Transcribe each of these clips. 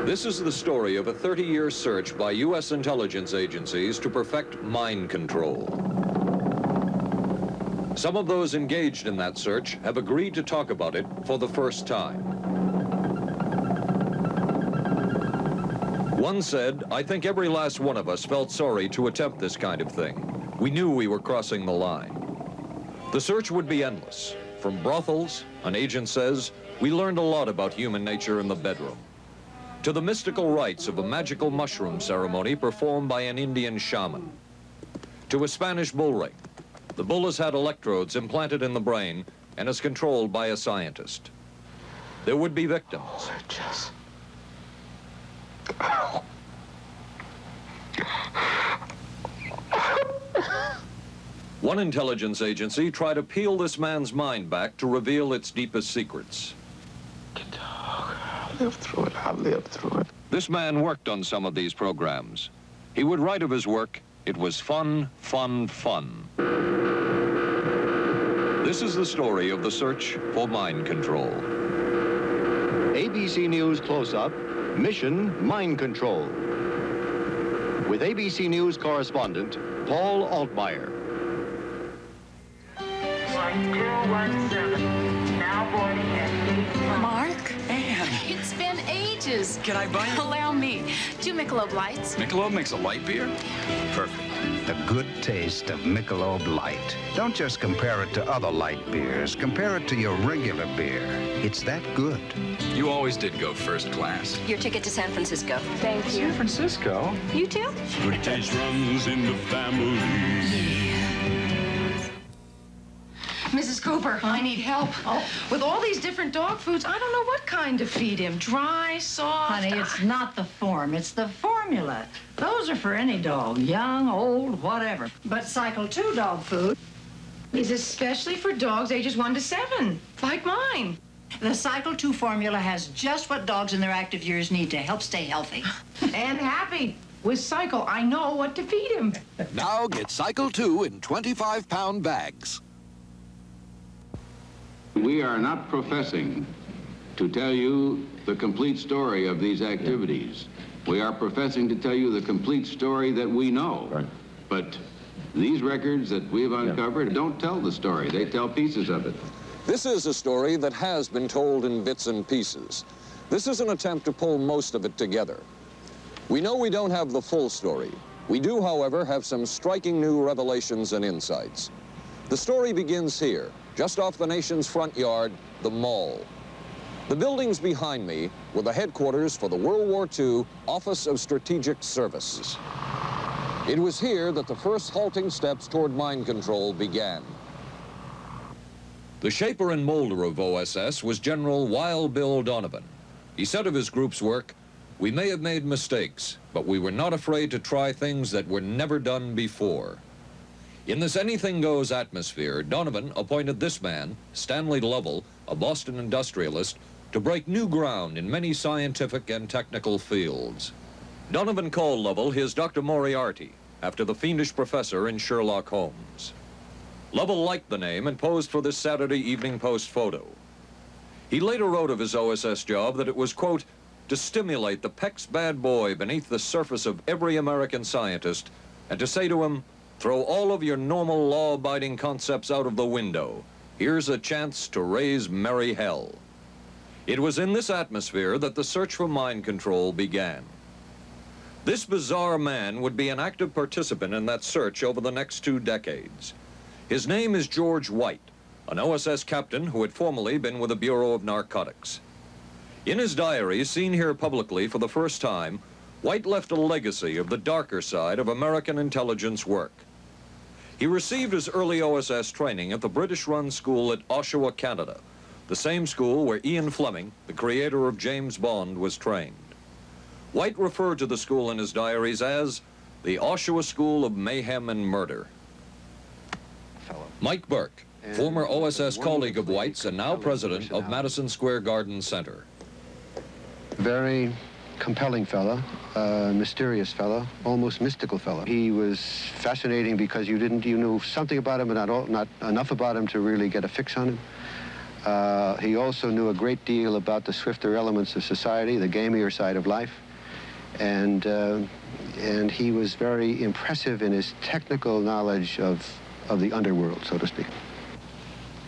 This is the story of a 30-year search by U.S. intelligence agencies to perfect mind control. Some of those engaged in that search have agreed to talk about it for the first time. One said, "I think every last one of us felt sorry to attempt this kind of thing. We knew we were crossing the line." The search would be endless. From brothels, an agent says, we learned a lot about human nature in the bedroom, to the mystical rites of a magical mushroom ceremony performed by an Indian shaman, to a Spanish bull ring. The bull has had electrodes implanted in the brain and is controlled by a scientist. There would be victims. One intelligence agency tried to peel this man's mind back to reveal its deepest secrets. I'll live through it. I'll live through it. This man worked on some of these programs. He would write of his work, "It was fun, fun, fun." This is the story of the search for mind control. ABC News Close-Up, Mission Mind Control. With ABC News correspondent Paul Altmaier. 1217, now boarding at 8. Mark? Anne. It's been ages. Can I buy you? Allow me. 2 Michelob Lights. Michelob makes a light beer? Perfect. The good taste of Michelob Light. Don't just compare it to other light beers. Compare it to your regular beer. It's that good. You always did go first class. Your ticket to San Francisco. Thank you. San Francisco? You too? Good taste runs in the family. Mrs. Cooper, I need help. Oh. With all these different dog foods, I don't know what kind to feed him. Dry, soft. Honey, it's not the form, it's the formula. Those are for any dog, young, old, whatever. But Cycle 2 dog food is especially for dogs ages 1 to 7, like mine. The Cycle 2 formula has just what dogs in their active years need to help stay healthy. And happy. With Cycle, I know what to feed him. Now get Cycle 2 in 25-pound bags. We are not professing to tell you the complete story of these activities. We are professing to tell you the complete story that we know. Right. But these records that we've uncovered don't tell the story. They tell pieces of it. This is a story that has been told in bits and pieces. This is an attempt to pull most of it together. We know we don't have the full story. We do, however, have some striking new revelations and insights. The story begins here, just off the nation's front yard, the Mall. The buildings behind me were the headquarters for the World War II Office of Strategic Services. It was here that the first halting steps toward mind control began. The shaper and molder of OSS was General Wild Bill Donovan. He said of his group's work, "We may have made mistakes, but we were not afraid to try things that were never done before." In this anything-goes atmosphere, Donovan appointed this man, Stanley Lovell, a Boston industrialist, to break new ground in many scientific and technical fields. Donovan called Lovell his Dr. Moriarty, after the fiendish professor in Sherlock Holmes. Lovell liked the name and posed for this Saturday Evening Post photo. He later wrote of his OSS job that it was, quote, to stimulate the Peck's bad boy beneath the surface of every American scientist and to say to him, throw all of your normal law-abiding concepts out of the window. Here's a chance to raise merry hell. It was in this atmosphere that the search for mind control began. This bizarre man would be an active participant in that search over the next 2 decades. His name is George White, an OSS captain who had formerly been with the Bureau of Narcotics. In his diary, seen here publicly for the first time, White left a legacy of the darker side of American intelligence work. He received his early OSS training at the British-run school at Oshawa, Canada, the same school where Ian Fleming, the creator of James Bond, was trained. White referred to the school in his diaries as the Oshawa School of Mayhem and Murder. Mike Burke, former OSS colleague of White's and now president of Madison Square Garden Center. Very compelling fella, mysterious fella, almost mystical fella. He was fascinating because you knew something about him, but not enough about him to really get a fix on him. He also knew a great deal about the swifter elements of society, the gamier side of life, and he was very impressive in his technical knowledge of the underworld, so to speak.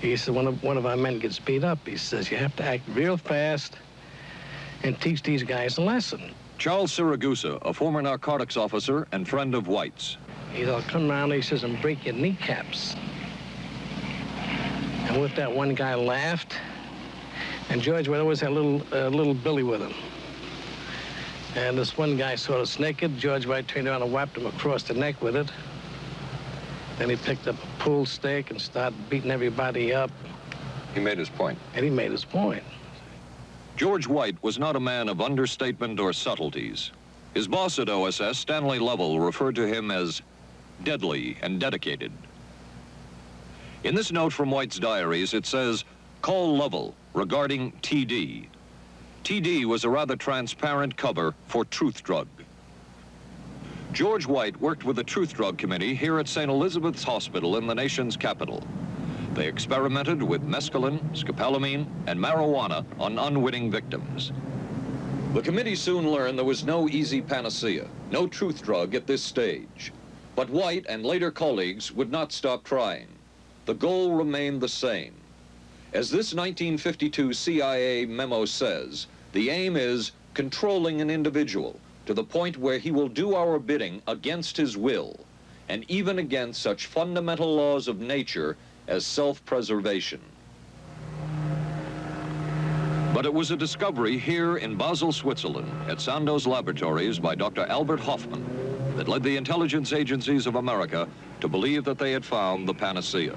He said, one of our men gets beat up. He says, you have to act real fast and teach these guys a lesson. Charles Siragusa, a former narcotics officer and friend of White's. He's all come around, he says, and break your kneecaps. And with that, one guy laughed, and George would always have little Billy with him. And this one guy sort of naked. George White turned around and whapped him across the neck with it. Then he picked up a pool stick and started beating everybody up. He made his point. And he made his point. George White was not a man of understatement or subtleties. His boss at OSS, Stanley Lovell, referred to him as deadly and dedicated. In this note from White's diaries, it says, call Lovell regarding TD. TD was a rather transparent cover for Truth Drug. George White worked with the Truth Drug Committee here at St. Elizabeth's Hospital in the nation's capital. They experimented with mescaline, scopolamine, and marijuana on unwitting victims. The committee soon learned there was no easy panacea, no truth drug at this stage. But White and later colleagues would not stop trying. The goal remained the same. As this 1952 CIA memo says, the aim is controlling an individual to the point where he will do our bidding against his will, and even against such fundamental laws of nature as self-preservation. But it was a discovery here in Basel, Switzerland, at Sandoz Laboratories by Dr. Albert Hoffman that led the intelligence agencies of America to believe that they had found the panacea.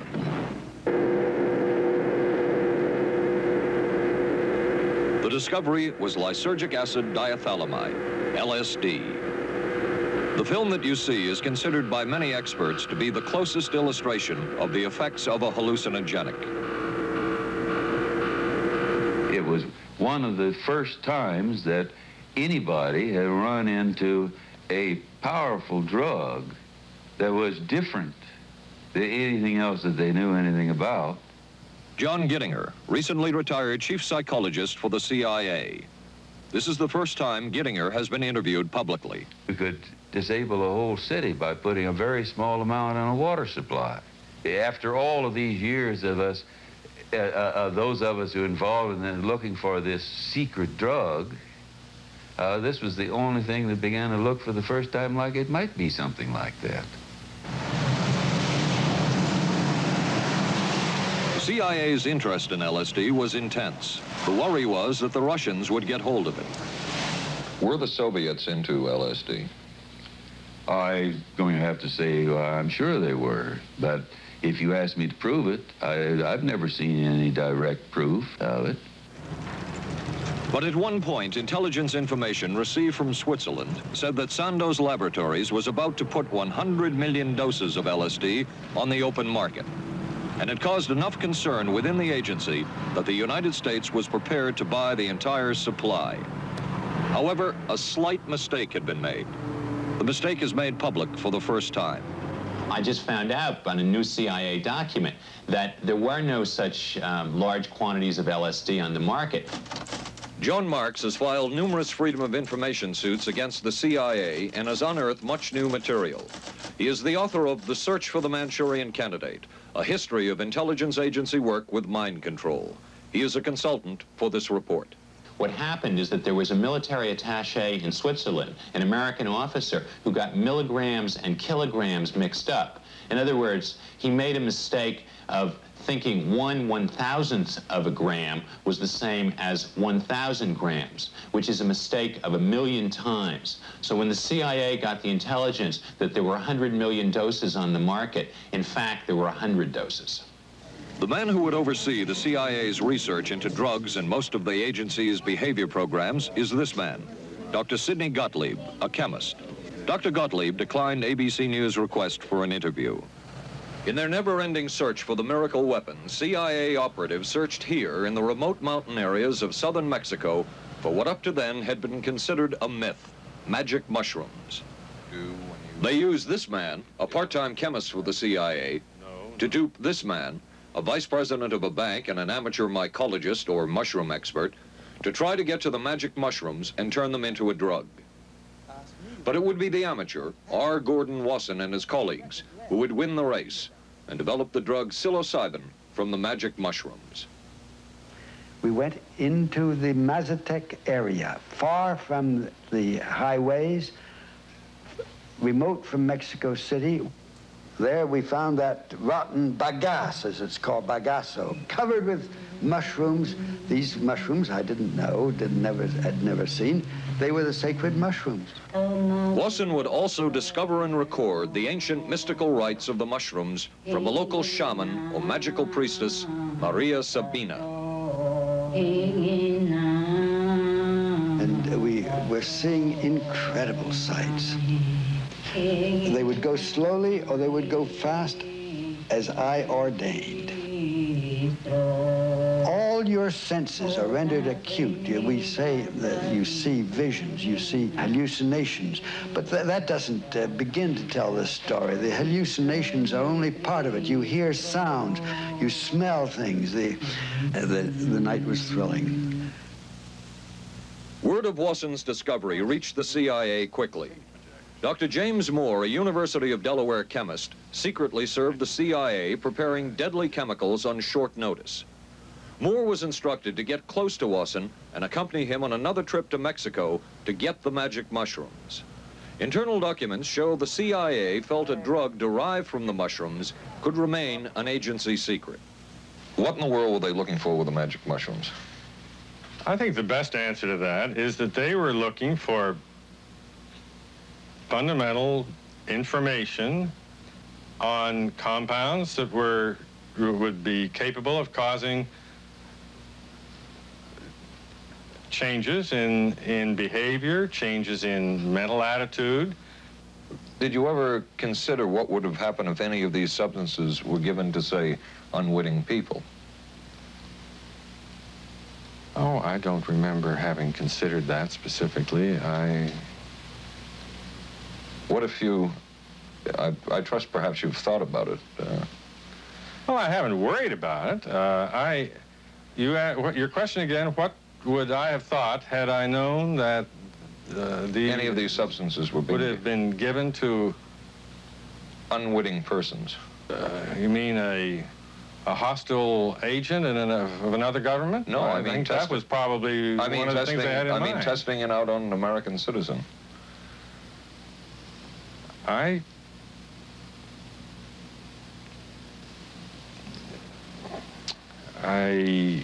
The discovery was lysergic acid diethylamide, LSD. The film that you see is considered by many experts to be the closest illustration of the effects of a hallucinogenic. It was one of the first times that anybody had run into a powerful drug that was different than anything else that they knew anything about. John Gittinger, recently retired chief psychologist for the CIA. This is the first time Gittinger has been interviewed publicly. We could disable a whole city by putting a very small amount on a water supply. After all of these years of us, those of us who are involved in looking for this secret drug, this was the only thing that began to look for the first time like it might be something like that. The CIA's interest in LSD was intense. The worry was that the Russians would get hold of it. Were the Soviets into LSD? I'm going to have to say I'm sure they were, but if you ask me to prove it, I've never seen any direct proof of it. But at one point, intelligence information received from Switzerland said that Sandoz Laboratories was about to put 100 million doses of LSD on the open market. And it caused enough concern within the agency that the United States was prepared to buy the entire supply. However, a slight mistake had been made. The mistake is made public for the first time. I just found out on a new CIA document that there were no such large quantities of LSD on the market. Joan Marks has filed numerous Freedom of Information suits against the CIA and has unearthed much new material. He is the author of The Search for the Manchurian Candidate, a history of intelligence agency work with mind control. He is a consultant for this report. What happened is that there was a military attaché in Switzerland, an American officer, who got milligrams and kilograms mixed up. In other words, he made a mistake of thinking 1/1000th of a gram was the same as 1,000 grams, which is a mistake of 1,000,000 times. So when the CIA got the intelligence that there were 100 million doses on the market, in fact, there were 100 doses. The man who would oversee the CIA's research into drugs and most of the agency's behavior programs is this man, Dr. Sidney Gottlieb, a chemist. Dr. Gottlieb declined ABC News' request for an interview. In their never-ending search for the miracle weapon, CIA operatives searched here in the remote mountain areas of southern Mexico for what up to then had been considered a myth, magic mushrooms. They used this man, a part-time chemist for the CIA, to dupe this man, a vice president of a bank, and an amateur mycologist or mushroom expert to try to get to the magic mushrooms and turn them into a drug. But it would be the amateur, R. Gordon Wasson and his colleagues, who would win the race and develop the drug psilocybin from the magic mushrooms. We went into the Mazatec area, far from the highways, remote from Mexico City. There we found that rotten bagasse, as it's called, bagasso, covered with mushrooms. These mushrooms I didn't know, had never seen. They were the sacred mushrooms. Wasson would also discover and record the ancient mystical rites of the mushrooms from a local shaman or magical priestess, Maria Sabina. And we were seeing incredible sights. They would go slowly or they would go fast as I ordained. All your senses are rendered acute. We say that you see visions, you see hallucinations, but that doesn't begin to tell this story. The hallucinations are only part of it. You hear sounds, you smell things. The night was thrilling. Word of Wasson's discovery reached the CIA quickly. Dr. James Moore, a University of Delaware chemist, secretly served the CIA preparing deadly chemicals on short notice. Moore was instructed to get close to Wasson and accompany him on another trip to Mexico to get the magic mushrooms. Internal documents show the CIA felt a drug derived from the mushrooms could remain an agency secret. What in the world were they looking for with the magic mushrooms? I think the best answer to that is that they were looking for fundamental information on compounds that would be capable of causing changes in behavior, changes in mental attitude. Did you ever consider what would have happened if any of these substances were given to, say, unwitting people? Oh, I don't remember having considered that specifically. What if you, I trust perhaps you've thought about it. Well, I haven't worried about it. Your question again, what would I have thought had I known that any of these substances would have been given to unwitting persons? You mean a hostile agent of another government? No, I mean think that was probably one of the things they had in mind. I mean testing it out on an American citizen. I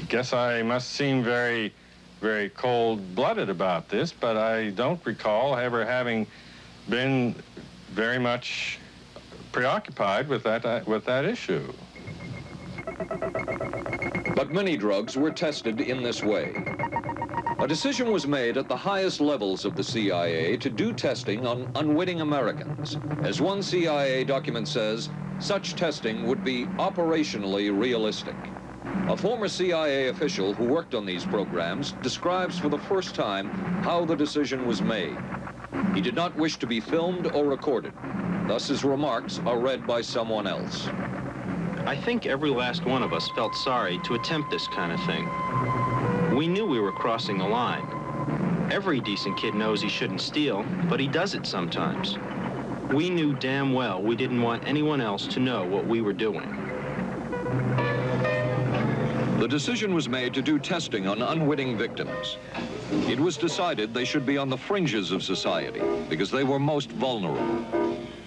guess I must seem very, very cold-blooded about this, but I don't recall ever having been very much preoccupied with that issue. But many drugs were tested in this way. A decision was made at the highest levels of the CIA to do testing on unwitting Americans. As one CIA document says, such testing would be operationally realistic. A former CIA official who worked on these programs describes for the first time how the decision was made. He did not wish to be filmed or recorded. Thus his remarks are read by someone else. I think every last one of us felt sorry to attempt this kind of thing. We knew we were crossing the line. Every decent kid knows he shouldn't steal, but he does it sometimes. We knew damn well we didn't want anyone else to know what we were doing. The decision was made to do testing on unwitting victims. It was decided they should be on the fringes of society because they were most vulnerable.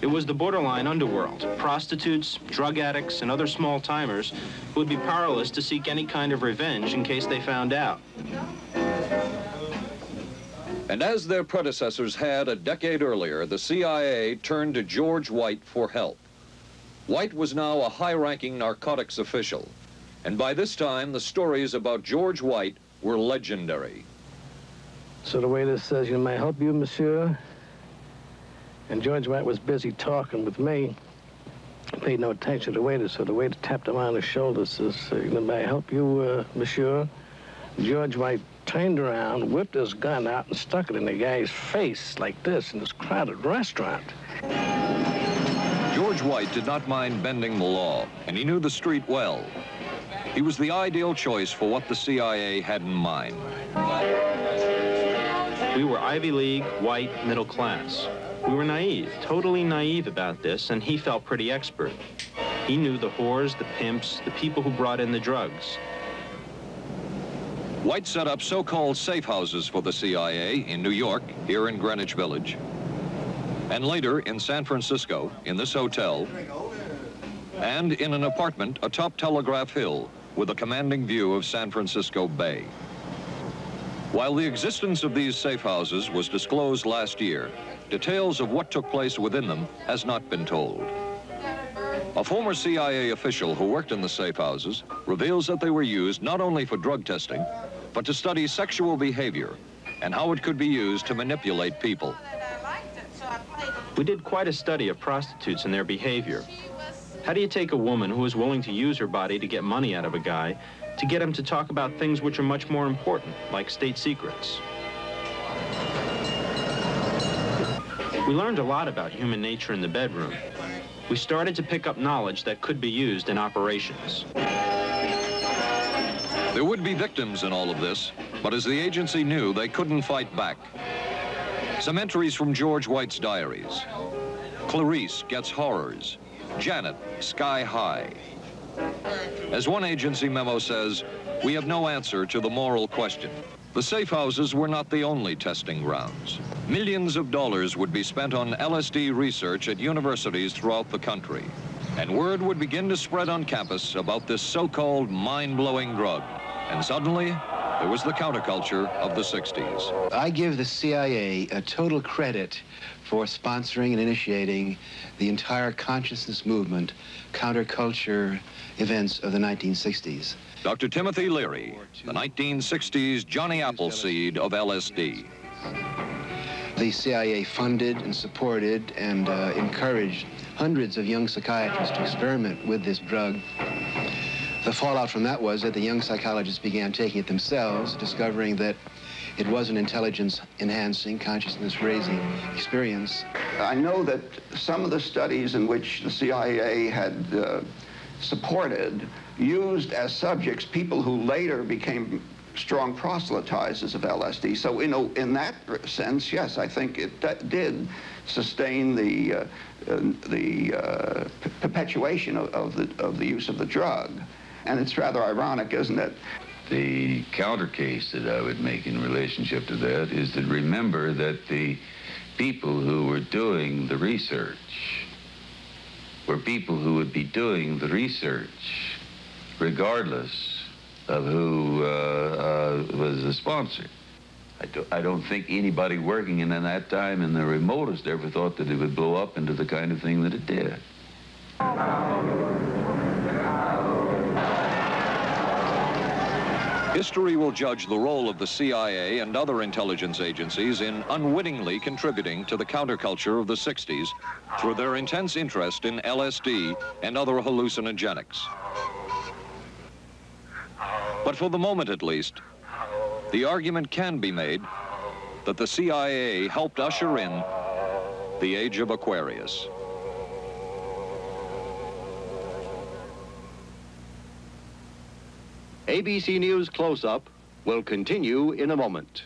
It was the borderline underworld, prostitutes, drug addicts, and other small-timers who would be powerless to seek any kind of revenge in case they found out. And as their predecessors had a decade earlier, the CIA turned to George White for help. White was now a high-ranking narcotics official, and by this time, the stories about George White were legendary. So the waiter says, "May I help you, monsieur?" And George White was busy talking with me. I paid no attention to the waiter, so the waiter tapped him on the shoulder, says, "May I help you, monsieur?" George White turned around, whipped his gun out, and stuck it in the guy's face like this in this crowded restaurant. George White did not mind bending the law, and he knew the street well. He was the ideal choice for what the CIA had in mind. We were Ivy League, white, middle class. We were naive, totally naive about this, and he felt pretty expert. He knew the whores, the pimps, the people who brought in the drugs. White set up so-called safe houses for the CIA in New York, here in Greenwich Village, and later in San Francisco, in this hotel, and in an apartment atop Telegraph Hill with a commanding view of San Francisco Bay. While the existence of these safe houses was disclosed last year, details of what took place within them has not been told. A former CIA official who worked in the safe houses reveals that they were used not only for drug testing, but to study sexual behavior and how it could be used to manipulate people. We did quite a study of prostitutes and their behavior. How do you take a woman who is willing to use her body to get money out of a guy to get him to talk about things which are much more important, like state secrets? We learned a lot about human nature in the bedroom. We started to pick up knowledge that could be used in operations. There would be victims in all of this, but as the agency knew, they couldn't fight back. Some entries from George White's diaries. Clarice gets horrors. Janet, sky high. As one agency memo says, we have no answer to the moral question. The safe houses were not the only testing grounds. Millions of dollars would be spent on LSD research at universities throughout the country. And word would begin to spread on campus about this so-called mind-blowing drug. And suddenly, there was the counterculture of the 60s. I give the CIA a total credit for sponsoring and initiating the entire consciousness movement, counterculture events of the 1960s. Dr. Timothy Leary, the 1960s Johnny Appleseed of LSD. The CIA funded and supported and encouraged hundreds of young psychiatrists to experiment with this drug. The fallout from that was that the young psychologists began taking it themselves, discovering that it was an intelligence-enhancing, consciousness-raising experience. I know that some of the studies in which the CIA had supported used as subjects people who later became strong proselytizers of LSD. So, in that sense, yes, I think it did sustain the perpetuation of the use of the drug. And it's rather ironic, isn't it? The counter case that I would make in relationship to that is to remember that the people who were doing the research were people who would be doing the research regardless of who was the sponsor. I don't think anybody working in that time in the remotest ever thought that it would blow up into the kind of thing that it did. History will judge the role of the CIA and other intelligence agencies in unwittingly contributing to the counterculture of the 60s through their intense interest in LSD and other hallucinogenics. But for the moment at least, the argument can be made that the CIA helped usher in the age of Aquarius. ABC News Close-Up will continue in a moment.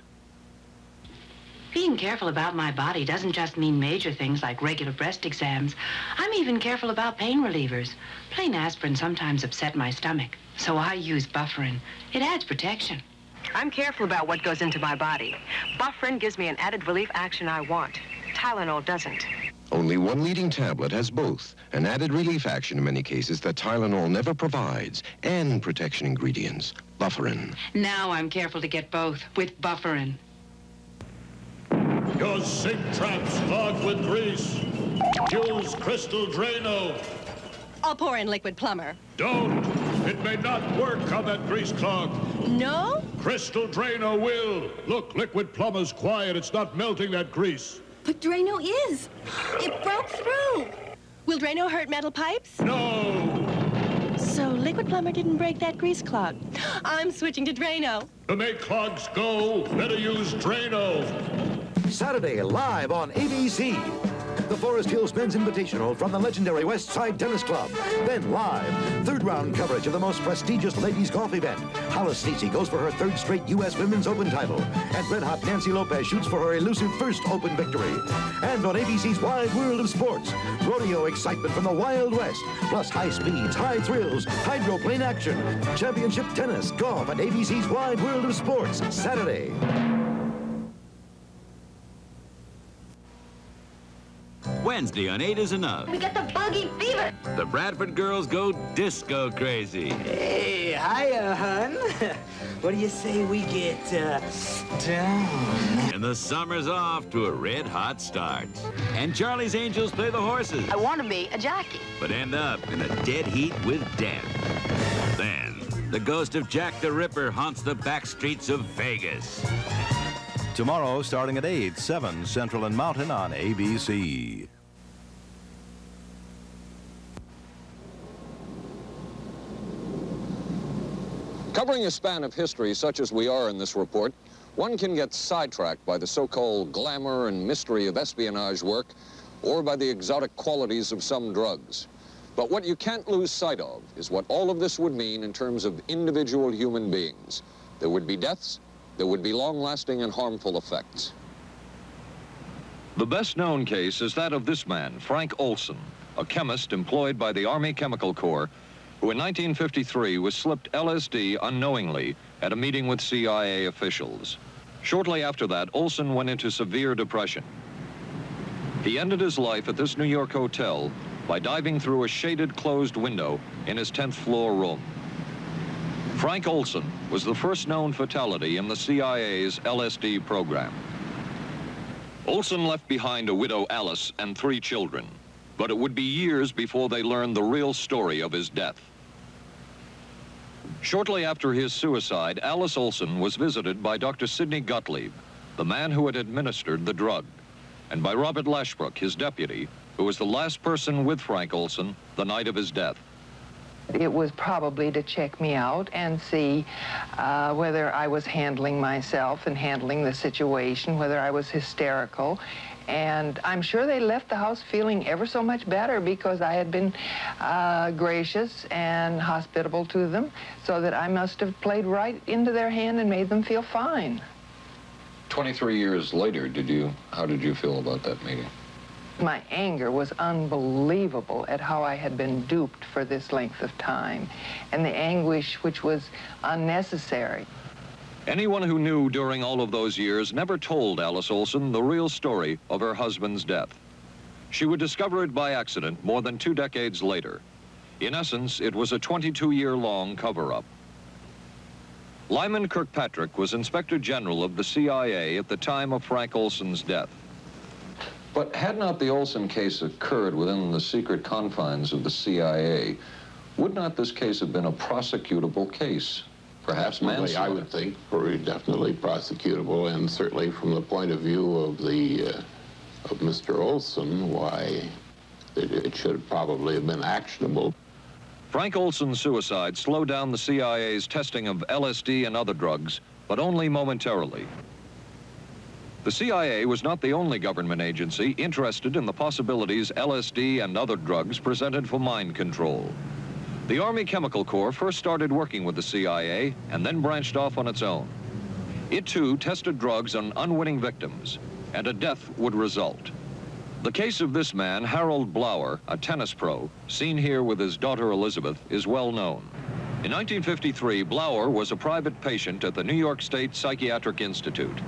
Being careful about my body doesn't just mean major things like regular breast exams. I'm even careful about pain relievers. Plain aspirin sometimes upset my stomach, so I use Bufferin. It adds protection. I'm careful about what goes into my body. Bufferin gives me an added relief action I want. Tylenol doesn't. Only one leading tablet has both, an added relief action in many cases that Tylenol never provides, and protection ingredients, Bufferin. Now I'm careful to get both with Bufferin. Your sink trap's clogged with grease. Use Crystal Drano. I'll pour in liquid plumber. Don't. It may not work on that grease clog. No? Crystal Drano will. Look, liquid plumber's quiet. It's not melting that grease. But Drano is. It broke through. Will Drano hurt metal pipes? No. So liquid plumber didn't break that grease clog. I'm switching to Drano. To make clogs go, better use Drano. Saturday live on ABC. the Forest Hills Men's Invitational from the legendary West Side Tennis Club. Then live, third round coverage of the most prestigious ladies golf event. Hollis Stacey goes for her third straight U.S. Women's Open title. And red-hot Nancy Lopez shoots for her elusive first Open victory. And on ABC's Wide World of Sports, rodeo excitement from the Wild West, plus high speeds, high thrills, hydroplane action, championship tennis, golf, and ABC's Wide World of Sports, Saturday. Wednesday on 8 is Enough. We got the buggy fever. The Bradford girls go disco crazy. Hey, hiya, hun. What do you say we get, down? And the summer's off to a red-hot start. And Charlie's Angels play the horses. I want to be a jockey. But end up in a dead heat with death. Then, the ghost of Jack the Ripper haunts the back streets of Vegas. Tomorrow, starting at 8, 7 Central and Mountain on ABC. Covering a span of history such as we are in this report, one can get sidetracked by the so-called glamour and mystery of espionage work or by the exotic qualities of some drugs. But what you can't lose sight of is what all of this would mean in terms of individual human beings. There would be deaths, there would be long-lasting and harmful effects. The best-known case is that of this man, Frank Olson, a chemist employed by the Army Chemical Corps, who in 1953 was slipped LSD unknowingly at a meeting with CIA officials. Shortly after that, Olson went into severe depression. He ended his life at this New York hotel by diving through a shaded closed window in his 10th floor room. Frank Olson was the first known fatality in the CIA's LSD program. Olson left behind a widow, Alice, and 3 children, but it would be years before they learned the real story of his death. Shortly after his suicide, Alice Olson was visited by Dr. Sidney Gottlieb, the man who had administered the drug, and by Robert Lashbrook, his deputy, who was the last person with Frank Olson the night of his death. It was probably to check me out and see whether I was handling myself and handling the situation, whether I was hysterical. And I'm sure they left the house feeling ever so much better because I had been gracious and hospitable to them, so that I must have played right into their hand and made them feel fine. 23 years later, how did you feel about that meeting? My anger was unbelievable at how I had been duped for this length of time, and the anguish which was unnecessary. Anyone who knew during all of those years never told Alice Olson the real story of her husband's death. She would discover it by accident more than 2 decades later. In essence, it was a 22-year-long cover-up. Lyman Kirkpatrick was Inspector General of the CIA at the time of Frank Olson's death. But had not the Olson case occurred within the secret confines of the CIA, would not this case have been a prosecutable case? Perhaps manslaughter? I would think very definitely prosecutable, and certainly from the point of view of of Mr. Olson, why it should probably have been actionable. Frank Olson's suicide slowed down the CIA's testing of LSD and other drugs, but only momentarily. The CIA was not the only government agency interested in the possibilities LSD and other drugs presented for mind control. The Army Chemical Corps first started working with the CIA and then branched off on its own. It too tested drugs on unwitting victims, and a death would result. The case of this man, Harold Blower, a tennis pro, seen here with his daughter Elizabeth, is well known. In 1953, Blower was a private patient at the New York State Psychiatric Institute.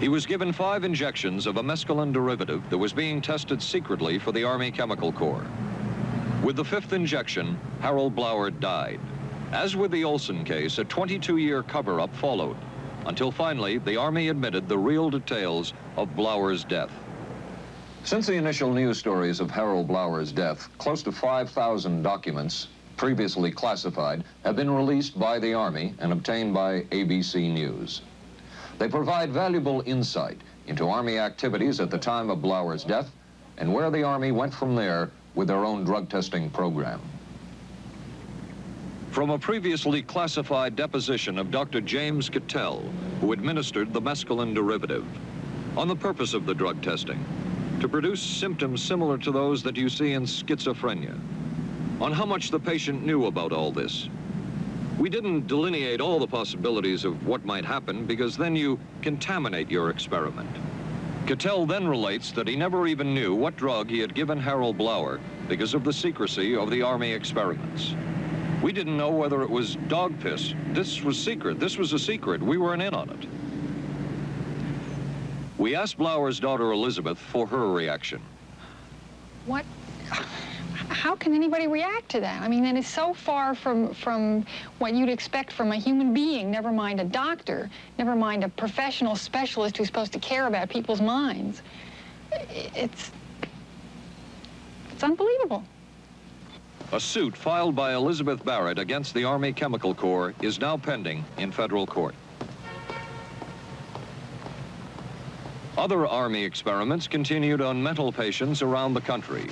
He was given 5 injections of a mescaline derivative that was being tested secretly for the Army Chemical Corps. With the 5th injection, Harold Blower died. As with the Olson case, a 22-year cover-up followed, until finally the Army admitted the real details of Blower's death. Since the initial news stories of Harold Blower's death, close to 5,000 documents, previously classified, have been released by the Army and obtained by ABC News. They provide valuable insight into Army activities at the time of Blower's death and where the Army went from there with their own drug testing program. From a previously classified deposition of Dr. James Cattell, who administered the mescaline derivative, on the purpose of the drug testing, to produce symptoms similar to those that you see in schizophrenia. On how much the patient knew about all this. We didn't delineate all the possibilities of what might happen because then you contaminate your experiment. Cattell then relates that he never even knew what drug he had given Harold Blauer because of the secrecy of the Army experiments. We didn't know whether it was dog piss. This was secret. This was a secret. We weren't in on it. We asked Blauer's daughter Elizabeth for her reaction. What? How can anybody react to that? I mean, that is so far from what you'd expect from a human being, never mind a doctor, never mind a professional specialist who's supposed to care about people's minds. It's unbelievable. A suit filed by Elizabeth Barrett against the Army Chemical Corps is now pending in federal court. Other Army experiments continued on mental patients around the country.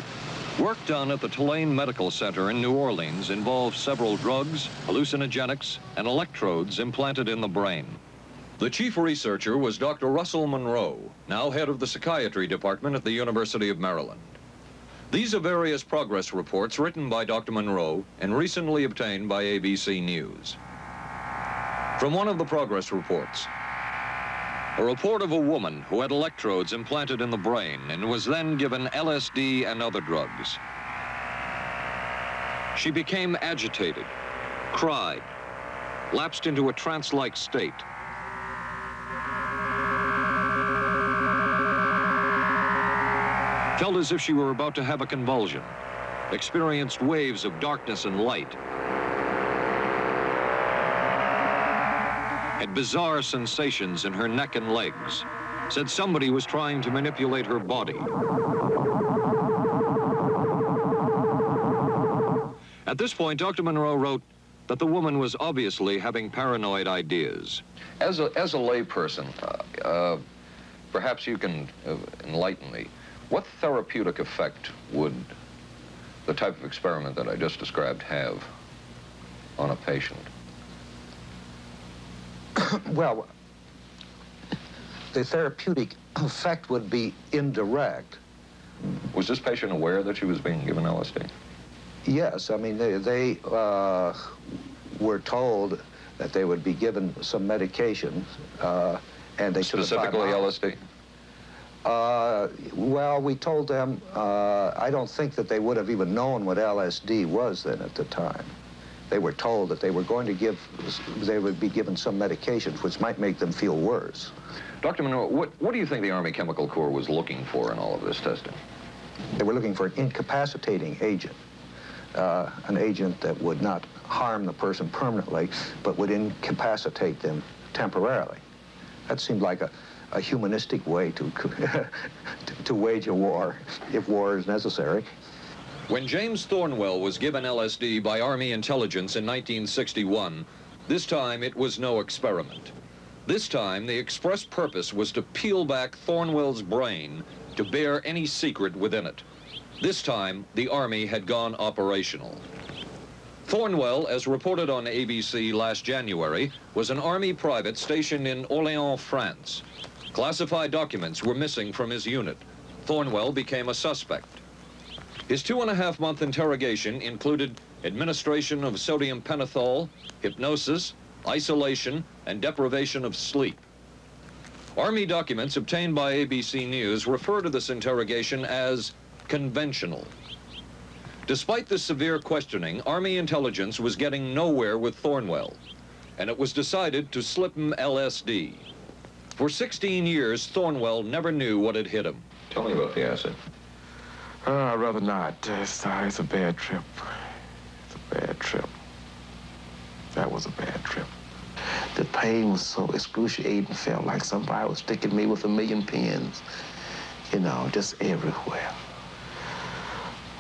Work done at the Tulane Medical Center in New Orleans involved several drugs, hallucinogenics, and electrodes implanted in the brain. The chief researcher was Dr. Russell Monroe, now head of the psychiatry department at the University of Maryland. These are various progress reports written by Dr. Monroe and recently obtained by ABC News. From one of the progress reports, a report of a woman who had electrodes implanted in the brain and was then given LSD and other drugs. She became agitated, cried, lapsed into a trance-like state. Felt as if she were about to have a convulsion, experienced waves of darkness and light, had bizarre sensations in her neck and legs, said somebody was trying to manipulate her body. At this point, Dr. Monroe wrote that the woman was obviously having paranoid ideas. As a layperson, perhaps you can enlighten me. What therapeutic effect would the type of experiment that I just described have on a patient? Well, the therapeutic effect would be indirect. Was this patient aware that she was being given LSD? Yes, I mean, they were told that they would be given some medication, and they should have... Specifically LSD? Well, we told them, I don't think that they would have even known what LSD was then at the time. They were told that they were going to they would be given some medications which might make them feel worse. Dr. Monroe, what do you think the Army Chemical Corps was looking for in all of this testing? They were looking for an incapacitating agent, an agent that would not harm the person permanently, but would incapacitate them temporarily. That seemed like a humanistic way to wage a war, if war is necessary. When James Thornwell was given LSD by Army intelligence in 1961, this time it was no experiment. This time the express purpose was to peel back Thornwell's brain to bear any secret within it. This time the Army had gone operational. Thornwell, as reported on ABC last January, was an Army private stationed in Orléans, France. Classified documents were missing from his unit. Thornwell became a suspect. His 2.5-month interrogation included administration of sodium pentothal, hypnosis, isolation, and deprivation of sleep. Army documents obtained by ABC News refer to this interrogation as conventional. Despite the severe questioning, Army intelligence was getting nowhere with Thornwell, and it was decided to slip him LSD. For 16 years, Thornwell never knew what had hit him. Tell me about the acid. I'd rather not. It's a bad trip. It's a bad trip. That was a bad trip. The pain was so excruciating. Felt like somebody was sticking me with 1,000,000 pins. You know, just everywhere.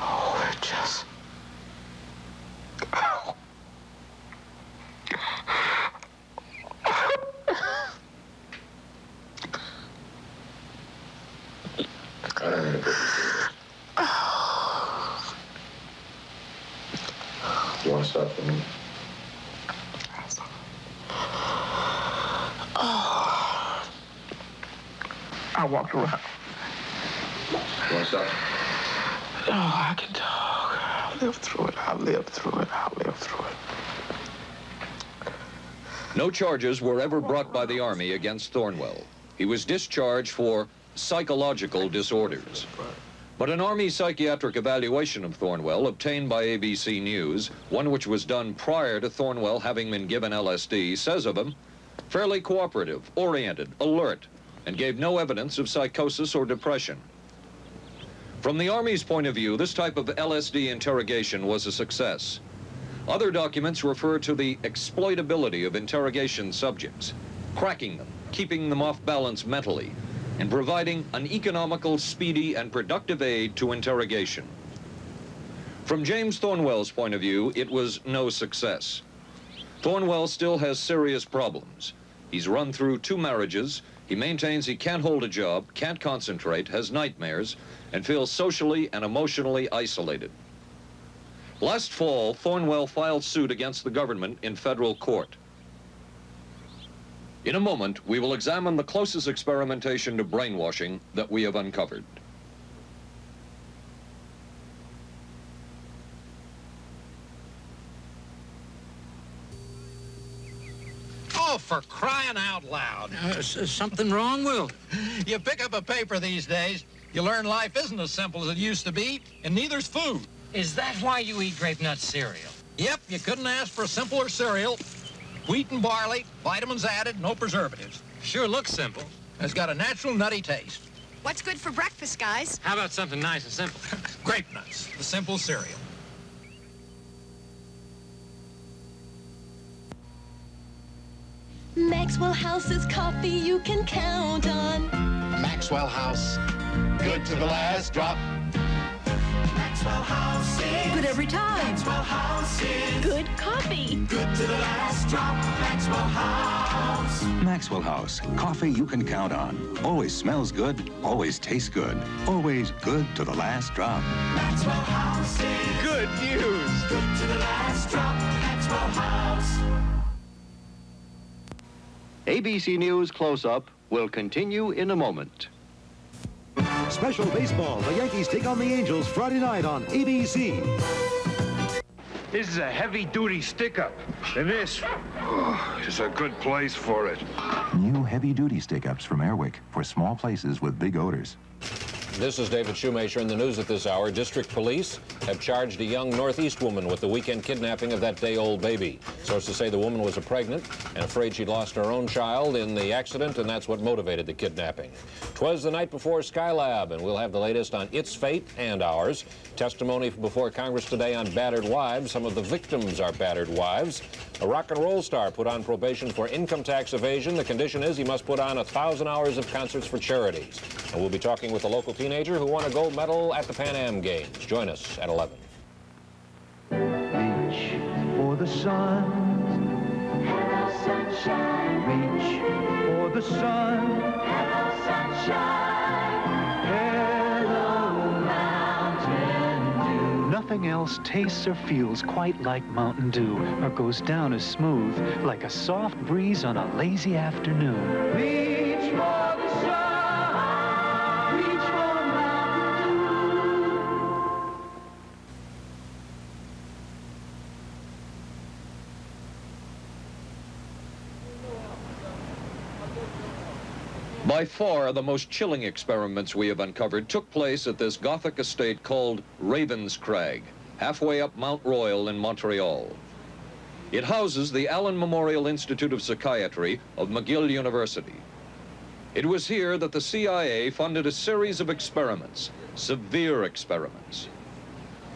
Oh, it just... Oh. Do you want to stop for me? I walked around. yourself? Oh, I can talk. I'll live through it. I'll live through it. I'll live through it. No charges were ever brought by the Army against Thornwell. He was discharged for psychological disorders. But an Army psychiatric evaluation of Thornwell obtained by ABC News, one which was done prior to Thornwell having been given LSD, says of him, fairly cooperative, oriented, alert, and gave no evidence of psychosis or depression. From the Army's point of view, this type of LSD interrogation was a success. Other documents refer to the exploitability of interrogation subjects, cracking them, keeping them off balance mentally, and providing an economical, speedy, and productive aid to interrogation. From James Thornwell's point of view, it was no success. Thornwell still has serious problems. He's run through 2 marriages. He maintains he can't hold a job, can't concentrate, has nightmares, and feels socially and emotionally isolated. Last fall, Thornwell filed suit against the government in federal court. In a moment, we will examine the closest experimentation to brainwashing that we have uncovered. Oh, for crying out loud. Something wrong, Will? You pick up a paper these days, you learn life isn't as simple as it used to be, and neither's food. Is that why you eat grape nut cereal? Yep, you couldn't ask for a simpler cereal. Wheat and barley, vitamins added, no preservatives. Sure looks simple. It's got a natural nutty taste. What's good for breakfast, guys? How about something nice and simple? Grape nuts, the simple cereal. Maxwell House's coffee you can count on. Maxwell House, good to the last drop. Maxwell House is good every time. Maxwell House is good coffee. Good to the last drop. Maxwell House. Maxwell House, coffee you can count on. Always smells good, always tastes good. Always good to the last drop. Maxwell House is good news. Good to the last drop. Maxwell House. ABC News Close-Up will continue in a moment. Special baseball. The Yankees take on the Angels Friday night on ABC. This is a heavy-duty stick-up, and this is a good place for it. New heavy-duty stick-ups from Airwick for small places with big odors. This is David Shoemaker in the news at this hour. District police have charged a young Northeast woman with the weekend kidnapping of that day-old baby. Sources say the woman was pregnant and afraid she'd lost her own child in the accident, and that's what motivated the kidnapping. 'Twas the night before Skylab, and we'll have the latest on its fate and ours. Testimony before Congress today on battered wives. Some of the victims are battered wives. A rock and roll star put on probation for income tax evasion. The condition is he must put on 1,000 hours of concerts for charities. And we'll be talking with a local teenager who won a gold medal at the Pan Am Games. Join us at 11. Reach for the sun. Hello, sunshine. Reach for the sun. Hello, sunshine. Hello, Mountain Dew. Nothing else tastes or feels quite like Mountain Dew, or goes down as smooth like a soft breeze on a lazy afternoon. Reach for the sun. Reach for Mountain Dew. By far, the most chilling experiments we have uncovered took place at this Gothic estate called Ravenscrag, halfway up Mount Royal in Montreal. It houses the Allen Memorial Institute of Psychiatry of McGill University. It was here that the CIA funded a series of experiments, severe experiments.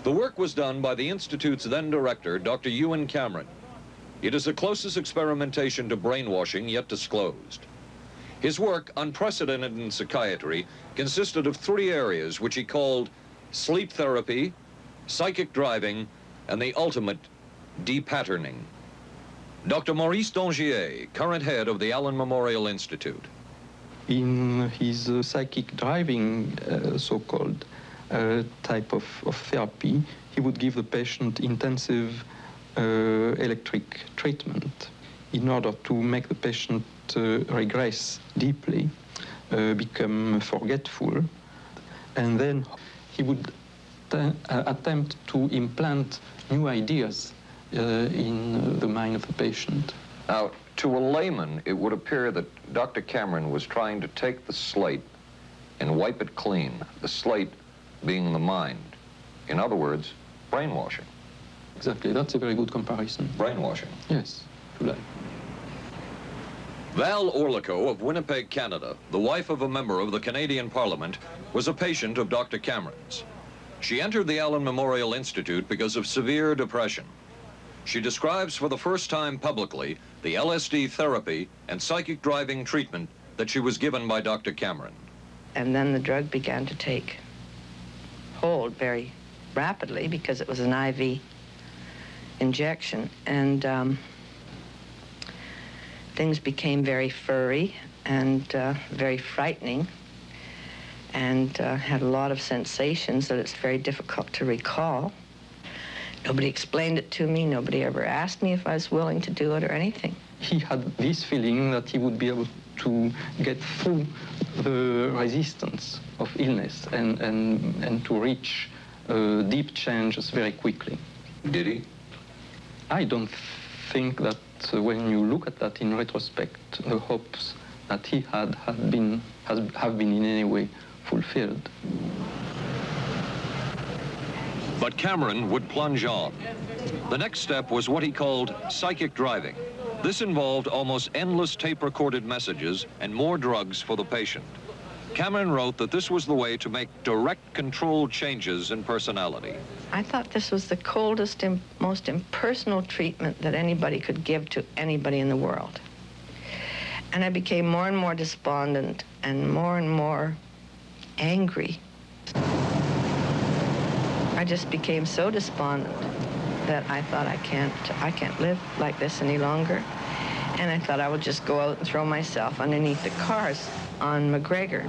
The work was done by the Institute's then director, Dr. Ewan Cameron. It is the closest experimentation to brainwashing yet disclosed. His work, unprecedented in psychiatry, consisted of 3 areas which he called sleep therapy, psychic driving, and the ultimate depatterning. Dr. Maurice Dongier, current head of the Allen Memorial Institute. In his psychic driving, so-called type of therapy, he would give the patient intensive electric treatment in order to make the patient regress deeply, become forgetful. and then he would attempt to implant new ideas in the mind of the patient. Now, to a layman, it would appear that Dr. Cameron was trying to take the slate and wipe it clean, the slate being the mind. In other words, brainwashing. Exactly, that's a very good comparison. Brainwashing. Yes, to that. Val Orlico of Winnipeg, Canada, the wife of a member of the Canadian Parliament, was a patient of Dr. Cameron's. She entered the Allen Memorial Institute because of severe depression. She describes for the first time publicly the LSD therapy and psychic driving treatment that she was given by Dr. Cameron. And then the drug began to take hold very rapidly because it was an IV injection. And things became very furry and very frightening, and had a lot of sensations that it's very difficult to recall. Nobody explained it to me. Nobody ever asked me if I was willing to do it or anything. He had this feeling that he would be able to get through the resistance of illness and to reach deep changes very quickly. Did he? I don't think that when you look at that in retrospect, the hopes that he had have been in any way fulfilled. But Cameron would plunge on. The next step was what he called psychic driving. This involved almost endless tape-recorded messages and more drugs for the patient. Cameron wrote that this was the way to make direct control changes in personality. I thought this was the coldest and most impersonal treatment that anybody could give to anybody in the world. And I became more and more despondent and more angry. I just became so despondent that I thought I can't live like this any longer. And I thought I would just go out and throw myself underneath the cars on McGregor.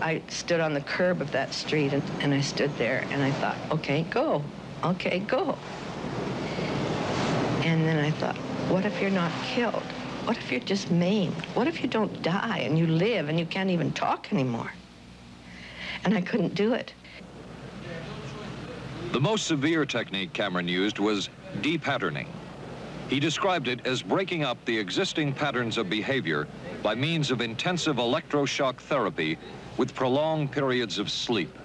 I stood on the curb of that street and I stood there and I thought, okay, go. Okay, go. And then I thought, what if you're not killed? What if you're just maimed? What if you don't die and you live and you can't even talk anymore? And I couldn't do it. The most severe technique Cameron used was de-patterning. He described it as breaking up the existing patterns of behavior by means of intensive electroshock therapy with prolonged periods of sleep.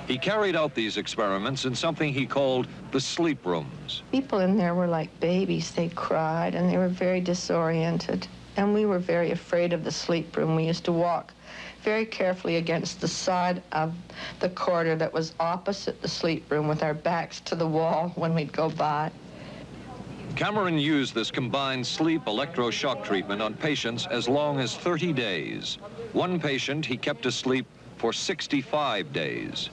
He carried out these experiments in something he called the sleep rooms. People in there were like babies. They cried and they were very disoriented. And we were very afraid of the sleep room. We used to walk very carefully against the side of the corridor that was opposite the sleep room with our backs to the wall when we'd go by. Cameron used this combined sleep electroshock treatment on patients as long as 30 days. One patient he kept asleep for 65 days.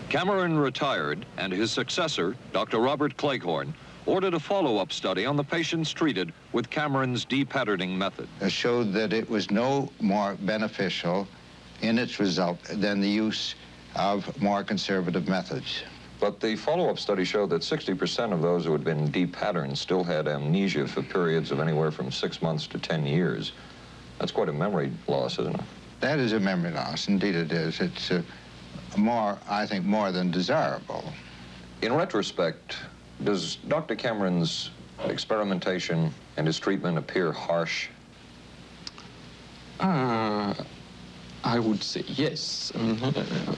Cameron retired, and his successor, Dr. Robert Cleghorn, ordered a follow-up study on the patients treated with Cameron's de-patterning method. It showed that it was no more beneficial in its result than the use of more conservative methods. But the follow-up study showed that 60% of those who had been de-patterned still had amnesia for periods of anywhere from 6 months to 10 years. That's quite a memory loss, isn't it? That is a memory loss. Indeed it is. It's I think, more than desirable. In retrospect, does Dr. Cameron's experimentation and his treatment appear harsh? I would say yes. I mean,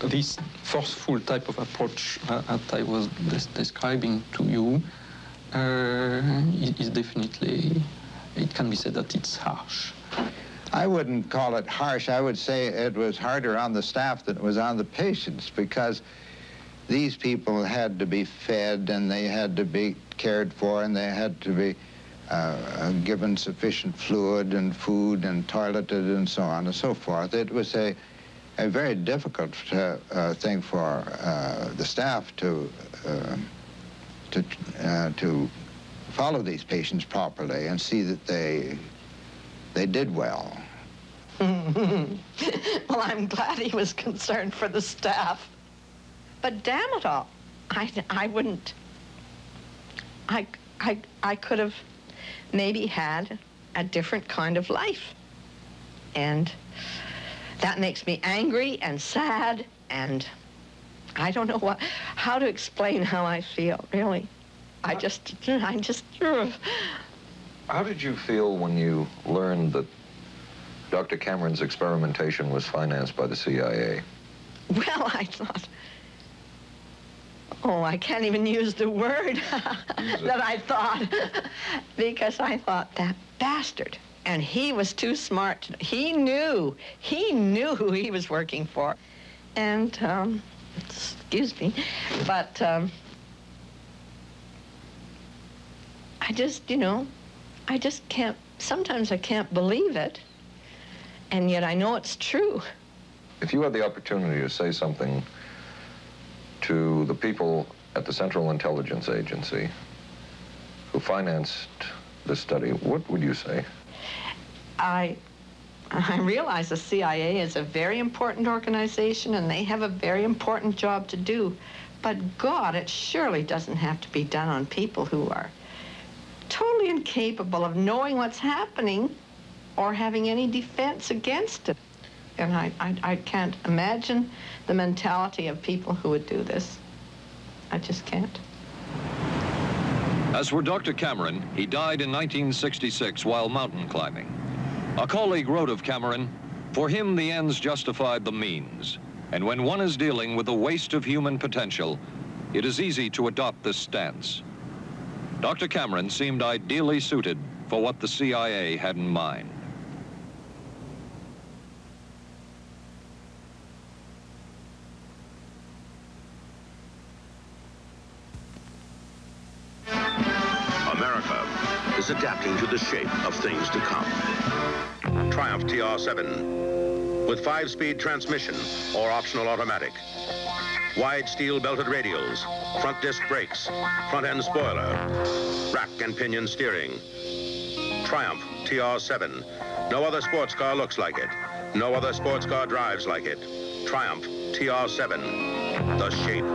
this forceful type of approach that I was describing to you is definitely, it can be said that it's harsh. I wouldn't call it harsh. I would say it was harder on the staff than it was on the patients, because these people had to be fed and they had to be cared for and they had to be given sufficient fluid and food and toileted and so on and so forth. It was a very difficult thing for the staff to follow these patients properly and see that they did well. Well, I'm glad he was concerned for the staff. But damn it all, I wouldn't. I could have maybe had a different kind of life. And that makes me angry and sad, and I don't know how to explain how I feel, really. I just. How did you feel when you learned that Dr. Cameron's experimentation was financed by the CIA? Well, I thought, oh, I can't even use the word that I thought, because I thought, that bastard. And he was too smart. He knew who he was working for. And, excuse me, but I just can't, sometimes I can't believe it, and yet I know it's true. If you had the opportunity to say something to the people at the Central Intelligence Agency who financed this study, what would you say? I realize the CIA is a very important organization, and they have a very important job to do. But God, it surely doesn't have to be done on people who are totally incapable of knowing what's happening or having any defense against it. And I can't imagine the mentality of people who would do this. I just can't. As for Dr. Cameron, he died in 1966 while mountain climbing. A colleague wrote of Cameron, "For him, the ends justified the means. And when one is dealing with the waste of human potential, it is easy to adopt this stance." Dr. Cameron seemed ideally suited for what the CIA had in mind. America is adapting to the shape of things to come. Triumph TR7 with 5-speed transmission or optional automatic. Wide steel belted radials, front disc brakes, front end spoiler, rack and pinion steering. Triumph TR7. No other sports car looks like it. No other sports car drives like it. Triumph TR7. The shape.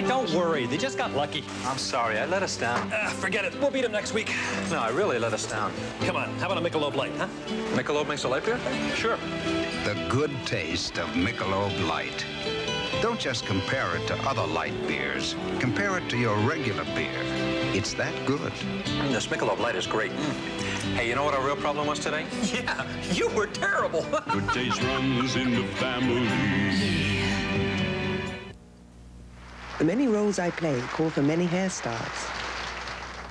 Don't worry, they just got lucky. I'm sorry, I let us down. Forget it, we'll beat them next week. No, I really let us down. Come on, how about a Michelob Light, huh? Michelob makes a light beer? Sure. The good taste of Michelob Light. Don't just compare it to other light beers. Compare it to your regular beer. It's that good. This Michelob Light is great. Hey, you know what our real problem was today? Yeah, you were terrible. Good taste runs in the family. The many roles I play call for many hairstyles.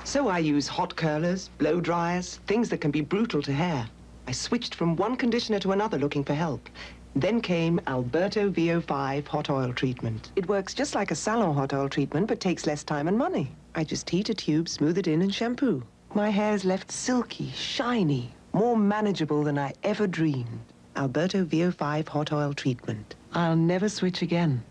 So I use hot curlers, blow dryers, things that can be brutal to hair. I switched from one conditioner to another looking for help. Then came Alberto VO5 hot oil treatment. It works just like a salon hot oil treatment, but takes less time and money. I just heat a tube, smooth it in, and shampoo. My hair's left silky, shiny, more manageable than I ever dreamed. Alberto VO5 hot oil treatment. I'll never switch again.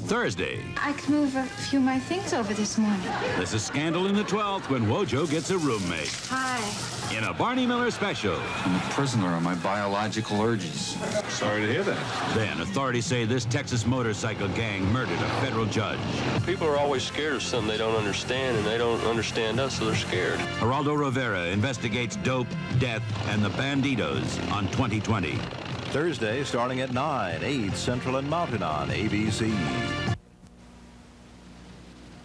Thursday. I could move a few of my things over this morning. There's a scandal in the 12th when Wojo gets a roommate. Hi. In a Barney Miller special. I'm a prisoner of my biological urges. Sorry to hear that. Then authorities say this Texas motorcycle gang murdered a federal judge. People are always scared of something they don't understand, and they don't understand us, so they're scared. Geraldo Rivera investigates dope, death, and the banditos on 2020. Thursday, starting at 9, 8 Central and Mountain on ABC.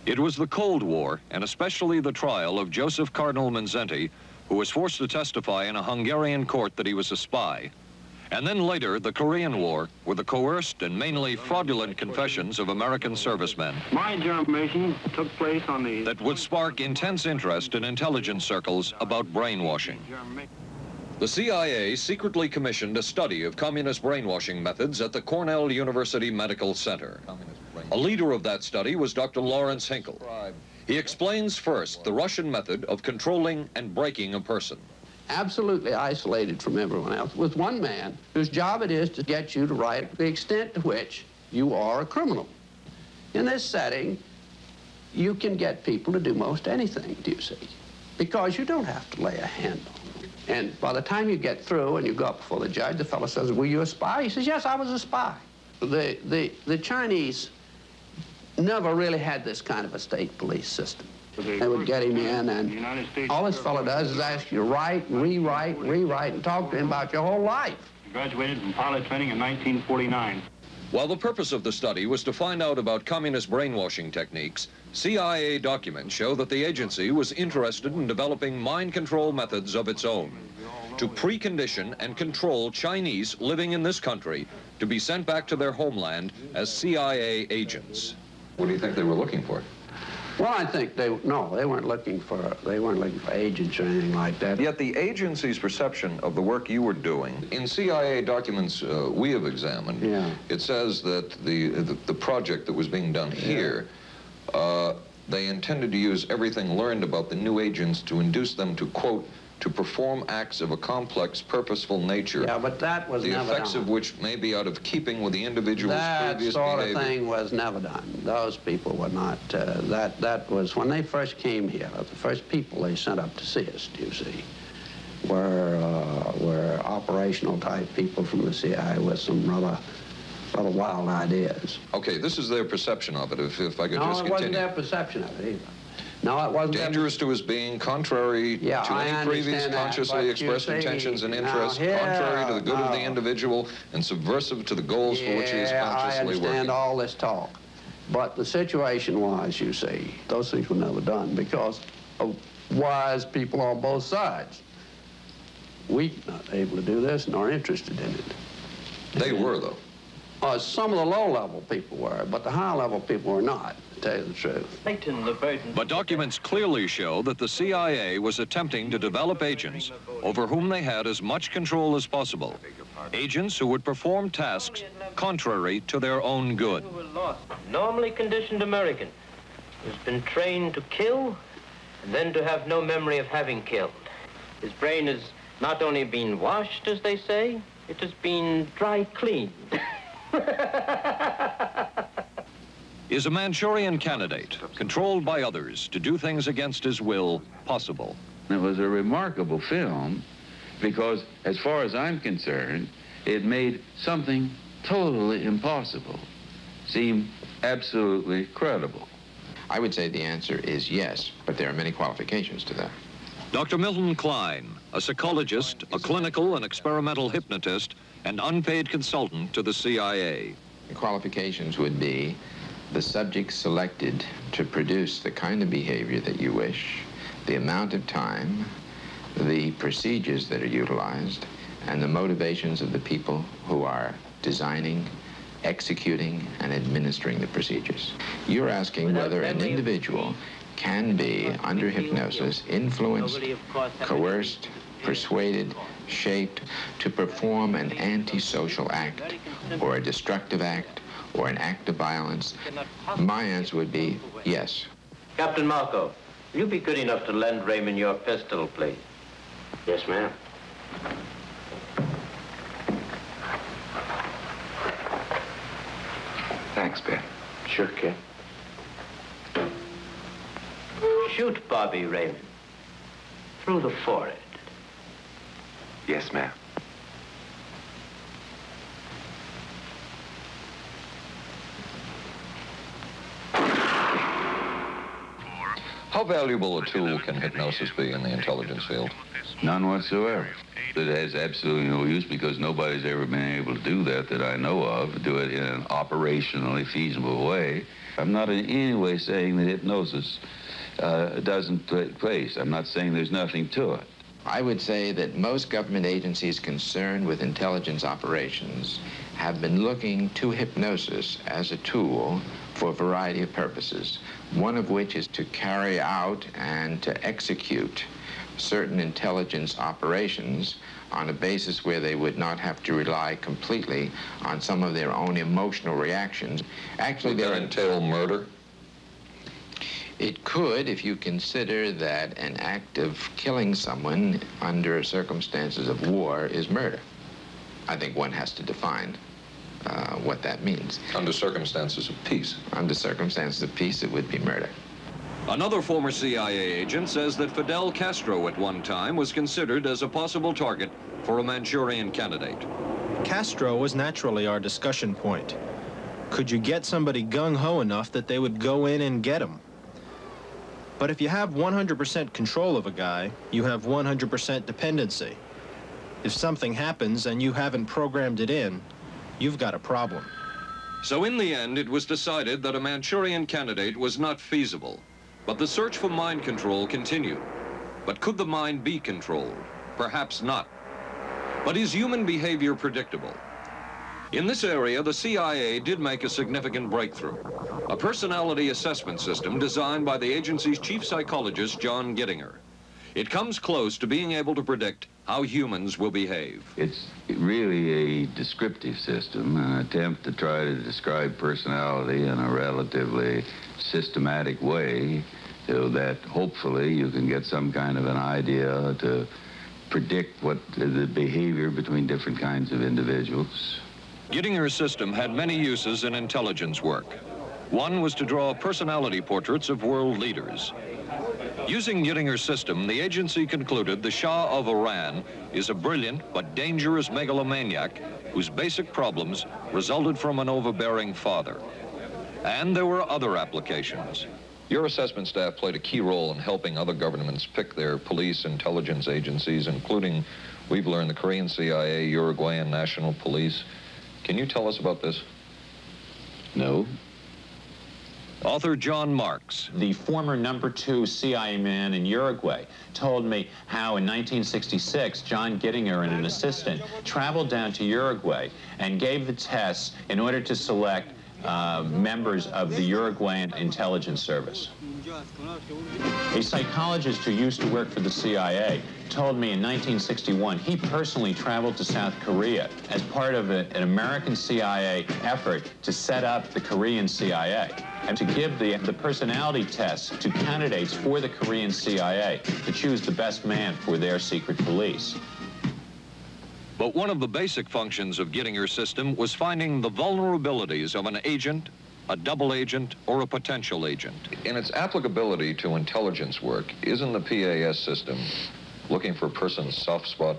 It was the Cold War, and especially the trial of Joseph Cardinal Mindszenty, who was forced to testify in a Hungarian court that he was a spy. And then later, the Korean War, with the coerced and mainly fraudulent confessions of American servicemen. My information took place on the... that would spark intense interest in intelligence circles about brainwashing. The CIA secretly commissioned a study of communist brainwashing methods at the Cornell University Medical Center. A leader of that study was Dr. Lawrence Hinkle. He explains first the Russian method of controlling and breaking a person. Absolutely isolated from everyone else, with one man whose job it is to get you to write the extent to which you are a criminal. In this setting, you can get people to do most anything, do you see? Because you don't have to lay a hand on them. And by the time you get through and you go up before the judge, the fellow says, were you a spy? He says, yes, I was a spy. The Chinese never really had this kind of a state police system. They would get him in, and all this fellow does is ask you to write, rewrite, and talk to him about your whole life. Graduated from pilot training in 1949. While the purpose of the study was to find out about communist brainwashing techniques, CIA documents show that the agency was interested in developing mind control methods of its own to precondition and control Chinese living in this country to be sent back to their homeland as CIA agents. What do you think they were looking for? Well, I think they weren't looking for agents or anything like that. Yet the agency's perception of the work you were doing, in CIA documents we have examined, it says that the project that was being done here, they intended to use everything learned about the new agents to induce them to, quote, to perform acts of a complex, purposeful nature. Yeah, but that was never done. The effects of which may be out of keeping with the individual's previous behavior. That sort of thing was never done. Those people were not, that was, when they first came here, the first people they sent up to see us, you see, were operational type people from the CIA with some rather wild ideas. Okay, this is their perception of it, if I could just continue. No, it wasn't their perception of it either. No, it wasn't. Dangerous to his being, contrary to any previous consciously expressed intentions and interests, contrary to the good of the individual, and subversive to the goals for which he is consciously working. I understand all this talk. But the situation was, you see, those things were never done because of wise people on both sides. We were not able to do this nor interested in it. They were, though. Some of the low-level people were, but the high-level people were not, to tell you the truth. But documents clearly show that the CIA was attempting to develop agents over whom they had as much control as possible. Agents who would perform tasks contrary to their own good. Normally conditioned American who's been trained to kill and then to have no memory of having killed. His brain has not only been washed, as they say, it has been dry cleaned. Is a Manchurian candidate, controlled by others to do things against his will, possible? It was a remarkable film because, as far as I'm concerned, it made something totally impossible seem absolutely credible. I would say the answer is yes, but there are many qualifications to that. Dr. Milton Klein, a psychologist, a clinical and experimental hypnotist, and unpaid consultant to the CIA. The qualifications would be the subject selected to produce the kind of behavior that you wish, the amount of time, the procedures that are utilized, and the motivations of the people who are designing, executing, and administering the procedures. You're asking whether an individual can be, under hypnosis, influenced, coerced, persuaded, shaped to perform an antisocial act, or a destructive act, or an act of violence. My answer would be yes. Captain Marco, will you be good enough to lend Raymond your pistol, please? Yes, ma'am. Thanks, Ben. Sure, kid. Shoot Bobby Raymond. Through the forehead. Yes, ma'am. How valuable a tool can hypnosis be in the intelligence field? None whatsoever. It has absolutely no use because nobody's ever been able to do that I know of, do it in an operationally feasible way. I'm not in any way saying that hypnosis doesn't take place. I'm not saying there's nothing to it. I would say that most government agencies concerned with intelligence operations have been looking to hypnosis as a tool for a variety of purposes, one of which is to carry out and to execute certain intelligence operations on a basis where they would not have to rely completely on some of their own emotional reactions. Actually, would that entail murder? It could, if you consider that an act of killing someone under circumstances of war is murder. I think one has to define what that means. Under circumstances of peace? Under circumstances of peace, it would be murder. Another former CIA agent says that Fidel Castro at one time was considered as a possible target for a Manchurian candidate. Castro was naturally our discussion point. Could you get somebody gung-ho enough that they would go in and get him? But if you have 100% control of a guy, you have 100% dependency. If something happens and you haven't programmed it in, you've got a problem. So in the end, it was decided that a Manchurian candidate was not feasible. But the search for mind control continued. But could the mind be controlled? Perhaps not. But is human behavior predictable? In this area, the CIA did make a significant breakthrough. A personality assessment system designed by the agency's chief psychologist, John Gittinger. It comes close to being able to predict how humans will behave. It's really a descriptive system, an attempt to try to describe personality in a relatively systematic way so that hopefully you can get some kind of an idea to predict what the behavior between different kinds of individuals. Gittinger's system had many uses in intelligence work. One was to draw personality portraits of world leaders. Using Gittinger's system, the agency concluded the Shah of Iran is a brilliant but dangerous megalomaniac whose basic problems resulted from an overbearing father. And there were other applications. Your assessment staff played a key role in helping other governments pick their police intelligence agencies, including, we've learned, the Korean CIA, Uruguayan National Police. Can you tell us about this? No. Author John Marks. The former #2 CIA man in Uruguay told me how in 1966, John Gittinger and an assistant traveled down to Uruguay and gave the tests in order to select members of the Uruguayan intelligence service. A psychologist who used to work for the CIA told me in 1961 he personally traveled to South Korea as part of an American CIA effort to set up the Korean CIA and to give the personality tests to candidates for the Korean CIA to choose the best man for their secret police. But one of the basic functions of Gittinger's system was finding the vulnerabilities of an agent, a double agent, or a potential agent. In its applicability to intelligence work, isn't the PAS system looking for a person's soft spot?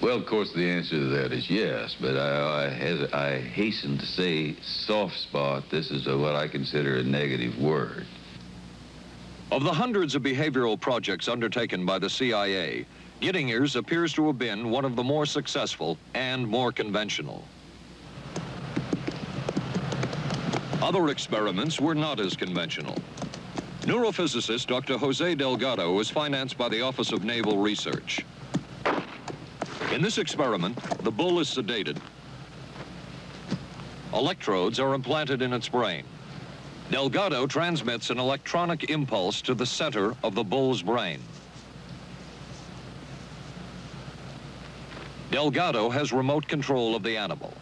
Well, of course, the answer to that is yes, but I hasten to say soft spot. This is what I consider a negative word. Of the hundreds of behavioral projects undertaken by the CIA, Gittinger's appears to have been one of the more successful and more conventional. Other experiments were not as conventional. Neurophysicist Dr. Jose Delgado was financed by the Office of Naval Research. In this experiment, the bull is sedated. Electrodes are implanted in its brain. Delgado transmits an electronic impulse to the center of the bull's brain. Delgado has remote control of the animal.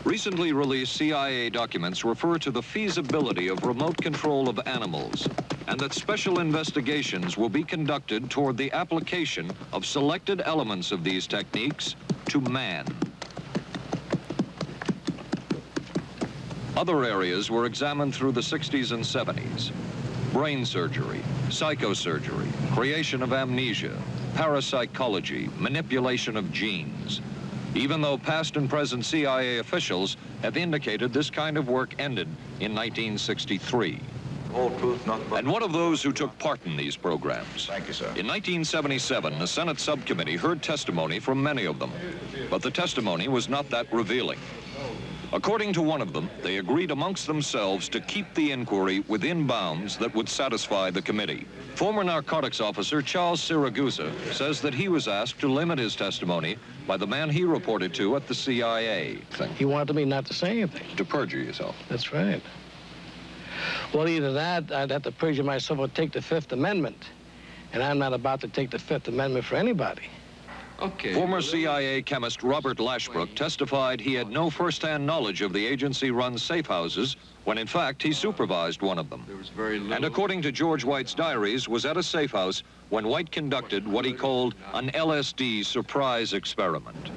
Recently released CIA documents refer to the feasibility of remote control of animals and that special investigations will be conducted toward the application of selected elements of these techniques to man. Other areas were examined through the 60s and 70s. Brain surgery, psychosurgery, creation of amnesia, parapsychology, manipulation of genes. Even though past and present CIA officials have indicated this kind of work ended in 1963. And one of those who took part in these programs. Thank you, sir. In 1977, a Senate subcommittee heard testimony from many of them, but the testimony was not that revealing. According to one of them, they agreed amongst themselves to keep the inquiry within bounds that would satisfy the committee. Former narcotics officer Charles Siragusa says that he was asked to limit his testimony by the man he reported to at the CIA. He wanted me not to say anything. To perjure yourself. That's right. Well, either that, I'd have to perjure myself or take the Fifth Amendment. And I'm not about to take the Fifth Amendment for anybody. Okay. Former CIA chemist Robert Lashbrook testified he had no first-hand knowledge of the agency-run safe houses when, in fact, he supervised one of them. There was very little. And according to George White's diaries, was at a safe house when White conducted what he called an LSD surprise experiment.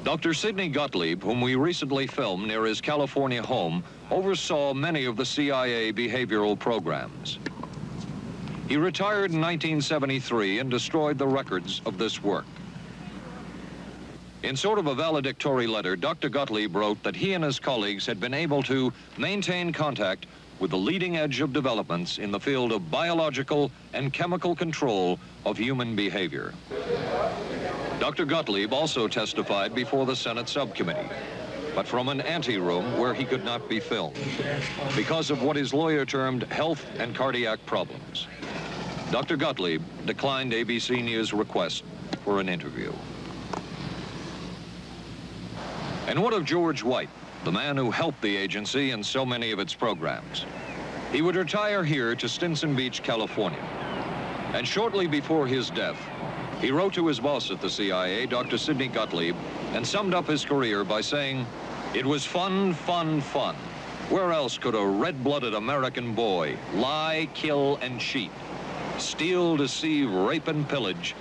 Dr. Sidney Gottlieb, whom we recently filmed near his California home, oversaw many of the CIA behavioral programs. He retired in 1973 and destroyed the records of this work. In sort of a valedictory letter, Dr. Gottlieb wrote that he and his colleagues had been able to maintain contact with the leading edge of developments in the field of biological and chemical control of human behavior. Dr. Gottlieb also testified before the Senate subcommittee, but from an anteroom where he could not be filmed because of what his lawyer termed health and cardiac problems. Dr. Gottlieb declined ABC News' request for an interview. And what of George White, the man who helped the agency in so many of its programs? He would retire here to Stinson Beach, California. And shortly before his death, he wrote to his boss at the CIA, Dr. Sidney Gottlieb, and summed up his career by saying, "It was fun, fun, fun. Where else could a red-blooded American boy lie, kill, and cheat, steal, deceive, rape, and pillage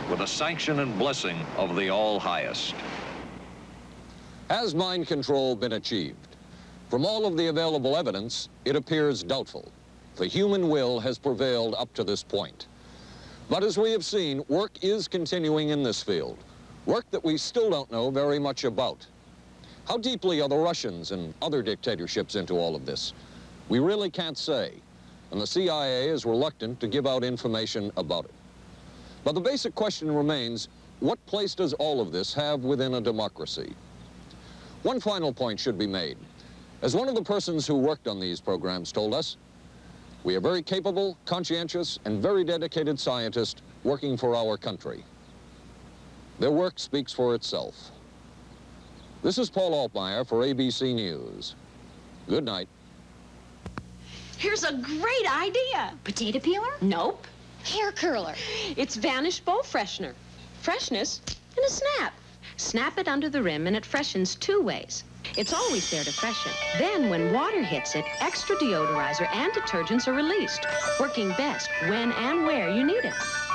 with the sanction and blessing of the All-Highest?" Has mind control been achieved? From all of the available evidence, it appears doubtful. The human will has prevailed up to this point. But as we have seen, work is continuing in this field, work that we still don't know very much about. How deeply are the Russians and other dictatorships into all of this? We really can't say, and the CIA is reluctant to give out information about it. But the basic question remains, what place does all of this have within a democracy? One final point should be made. As one of the persons who worked on these programs told us, we are very capable, conscientious, and very dedicated scientists working for our country. Their work speaks for itself. This is Paul Altmaier for ABC News. Good night. Here's a great idea. Potato peeler? Nope. Hair curler. It's Vanish Bow Freshener. Freshness in a snap. Snap it under the rim and it freshens two ways. It's always there to freshen. Then when water hits it, extra deodorizer and detergents are released, working best when and where you need it.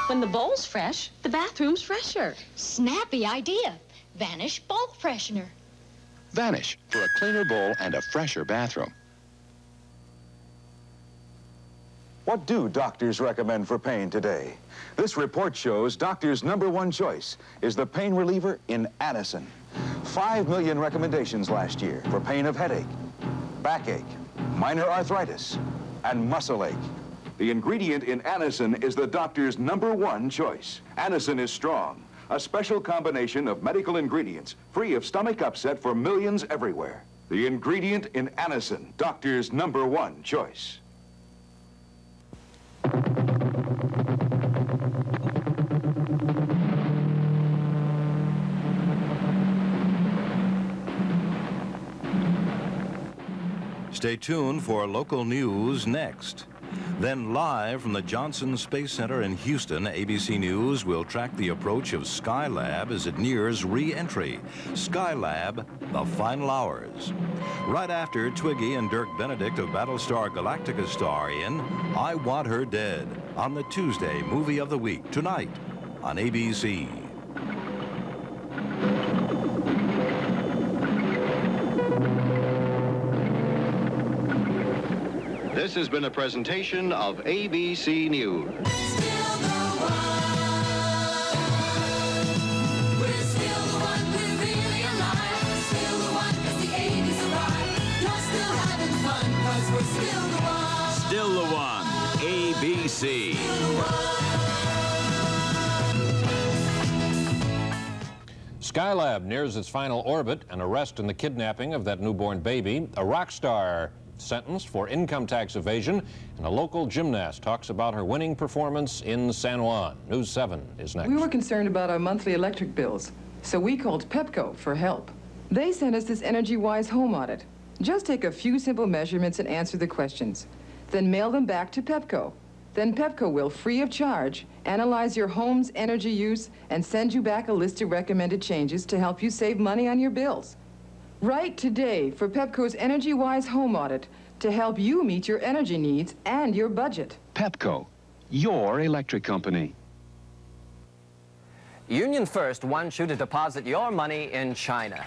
When the bowl's fresh, the bathroom's fresher. Snappy idea. Vanish Bowl Freshener. Vanish for a cleaner bowl and a fresher bathroom. What do doctors recommend for pain today? This report shows doctors' #1 choice is the pain reliever in Anacin. 5 million recommendations last year for pain of headache, backache, minor arthritis, and muscle ache. The ingredient in Anacin is the doctor's #1 choice. Anacin is strong, a special combination of medical ingredients free of stomach upset for millions everywhere. The ingredient in Anacin, doctor's #1 choice. Stay tuned for local news next. Then live from the Johnson Space Center in Houston, ABC News will track the approach of Skylab as it nears re-entry. Skylab, the final hours. Right after Twiggy and Dirk Benedict of Battlestar Galactica star in I Want Her Dead on the Tuesday Movie of the Week, tonight on ABC. This has been a presentation of ABC News. Still the one, ABC. Skylab nears its final orbit, an arrest in the kidnapping of that newborn baby, a rock star sentenced for income tax evasion, and a local gymnast talks about her winning performance in San Juan. News 7 is next. We were concerned about our monthly electric bills, so we called Pepco for help. They sent us this EnergyWise home audit. Just take a few simple measurements and answer the questions. Then mail them back to Pepco. Then Pepco will, free of charge, analyze your home's energy use and send you back a list of recommended changes to help you save money on your bills. Write today for Pepco's EnergyWise home audit to help you meet your energy needs and your budget. Pepco, your electric company. Union First wants you to deposit your money in China.